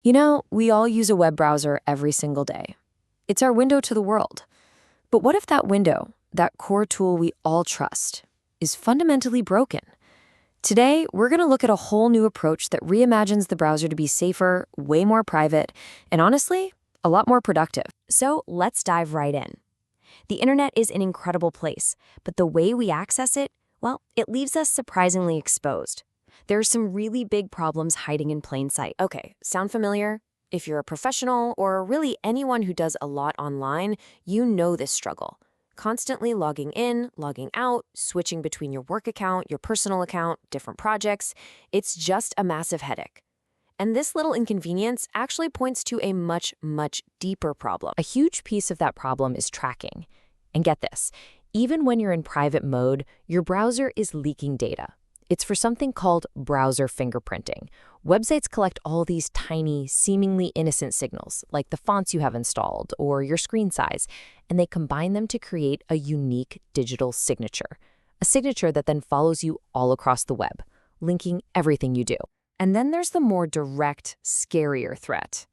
You know, we all use a web browser every single day. It's our window to the world. But what if that window, that core tool we all trust, is fundamentally broken? Today, we're going to look at a whole new approach that reimagines the browser to be safer, way more private, and honestly, a lot more productive. So let's dive right in. The internet is an incredible place, but the way we access it, well, it leaves us surprisingly exposed. There are some really big problems hiding in plain sight. Okay, sound familiar? If you're a professional or really anyone who does a lot online, you know this struggle. Constantly logging in, logging out, switching between your work account, your personal account, different projects, it's just a massive headache. And this little inconvenience actually points to a much, much deeper problem. A huge piece of that problem is tracking. And get this, even when you're in private mode, your browser is leaking data. It's for something called browser fingerprinting. Websites collect all these tiny, seemingly innocent signals, like the fonts you have installed or your screen size, and they combine them to create a unique digital signature. A signature that then follows you all across the web, linking everything you do. And then there's the more direct, scarier threat.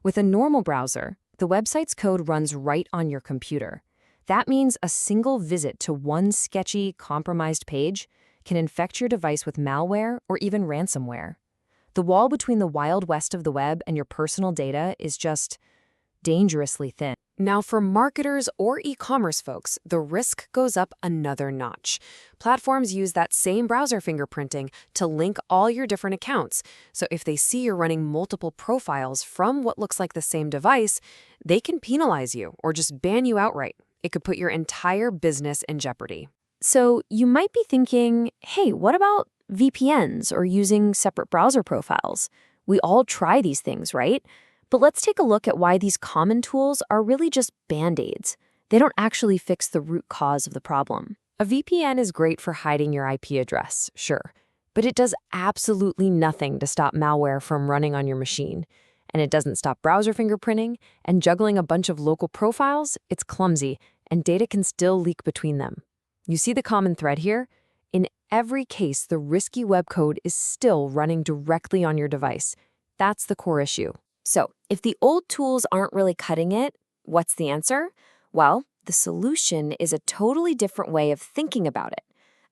With a normal browser, the website's code runs right on your computer. That means a single visit to one sketchy, compromised page can infect your device with malware or even ransomware. The wall between the wild west of the web and your personal data is just dangerously thin. Now, for marketers or e-commerce folks, the risk goes up another notch. Platforms use that same browser fingerprinting to link all your different accounts. So if they see you're running multiple profiles from what looks like the same device, they can penalize you or just ban you outright. It could put your entire business in jeopardy. So you might be thinking, hey, what about VPNs or using separate browser profiles? We all try these things, right? But let's take a look at why these common tools are really just band-aids. They don't actually fix the root cause of the problem. A VPN is great for hiding your IP address, sure, but it does absolutely nothing to stop malware from running on your machine. And it doesn't stop browser fingerprinting, and juggling a bunch of local profiles, it's clumsy, and data can still leak between them. You see the common thread here? In every case, the risky web code is still running directly on your device. That's the core issue. So, if the old tools aren't really cutting it, what's the answer? Well, the solution is a totally different way of thinking about it.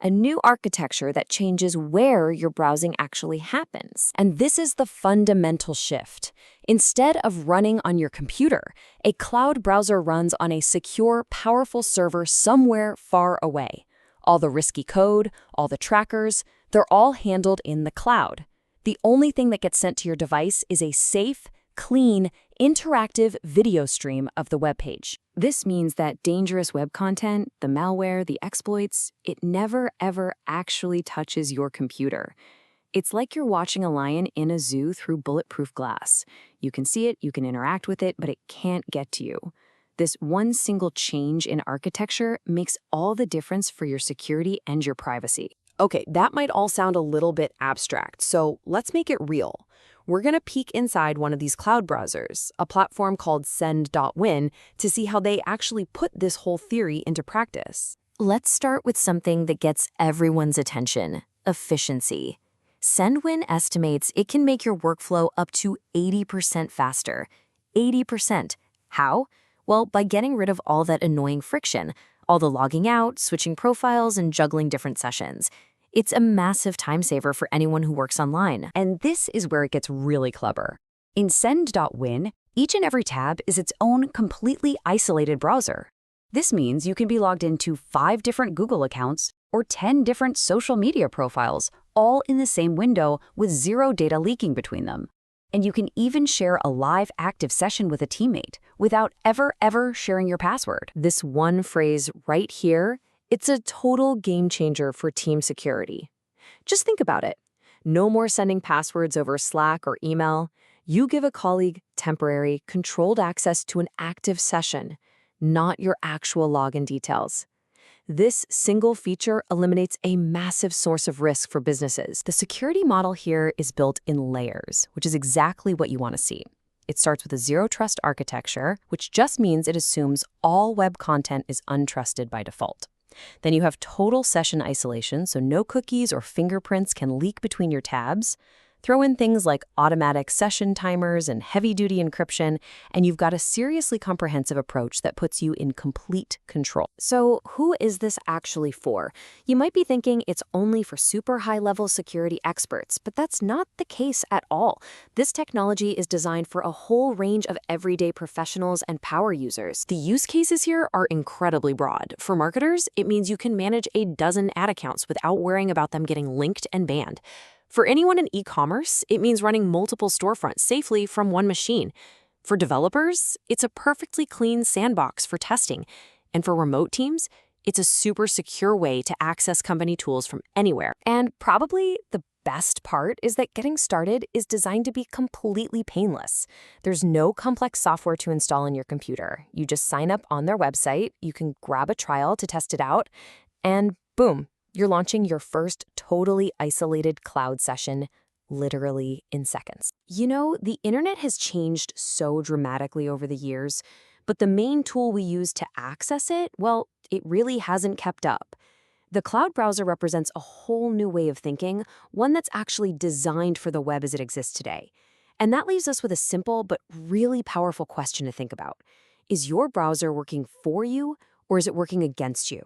A new architecture that changes where your browsing actually happens. And this is the fundamental shift. Instead of running on your computer, a cloud browser runs on a secure, powerful server somewhere far away. All the risky code, all the trackers, they're all handled in the cloud. The only thing that gets sent to your device is a safe, clean, interactive video stream of the web page. This means that dangerous web content, the malware, the exploits, it never ever actually touches your computer. It's like you're watching a lion in a zoo through bulletproof glass. You can see it, you can interact with it, but it can't get to you. This one single change in architecture makes all the difference for your security and your privacy. Okay, that might all sound a little bit abstract, so let's make it real. We're going to peek inside one of these cloud browsers, a platform called Send.win, to see how they actually put this whole theory into practice. Let's start with something that gets everyone's attention: efficiency. Send.win estimates it can make your workflow up to 80% faster. 80%. How? Well, by getting rid of all that annoying friction, all the logging out, switching profiles, and juggling different sessions. It's a massive time saver for anyone who works online. And this is where it gets really clever. In Send.win, each and every tab is its own completely isolated browser. This means you can be logged into 5 different Google accounts or 10 different social media profiles, all in the same window with zero data leaking between them. And you can even share a live active session with a teammate without ever sharing your password. This one phrase right here, it's a total game changer for team security. Just think about it. No more sending passwords over Slack or email. You give a colleague temporary, controlled access to an active session, not your actual login details. This single feature eliminates a massive source of risk for businesses. The security model here is built in layers, which is exactly what you want to see. It starts with a zero-trust architecture, which just means it assumes all web content is untrusted by default. Then you have total session isolation, so no cookies or fingerprints can leak between your tabs. Throw in things like automatic session timers and heavy-duty encryption, and you've got a seriously comprehensive approach that puts you in complete control. So, who is this actually for? You might be thinking it's only for super high-level security experts, but that's not the case at all. This technology is designed for a whole range of everyday professionals and power users. The use cases here are incredibly broad. For marketers, it means you can manage a dozen ad accounts without worrying about them getting linked and banned. For anyone in e-commerce, it means running multiple storefronts safely from one machine. For developers, it's a perfectly clean sandbox for testing. And for remote teams, it's a super secure way to access company tools from anywhere. And probably the best part is that getting started is designed to be completely painless. There's no complex software to install on your computer. You just sign up on their website, you can grab a trial to test it out, and boom, you're launching your first totally isolated cloud session literally in seconds. You know, the internet has changed so dramatically over the years, but the main tool we use to access it, well, it really hasn't kept up. The cloud browser represents a whole new way of thinking, one that's actually designed for the web as it exists today. And that leaves us with a simple but really powerful question to think about. Is your browser working for you, or is it working against you?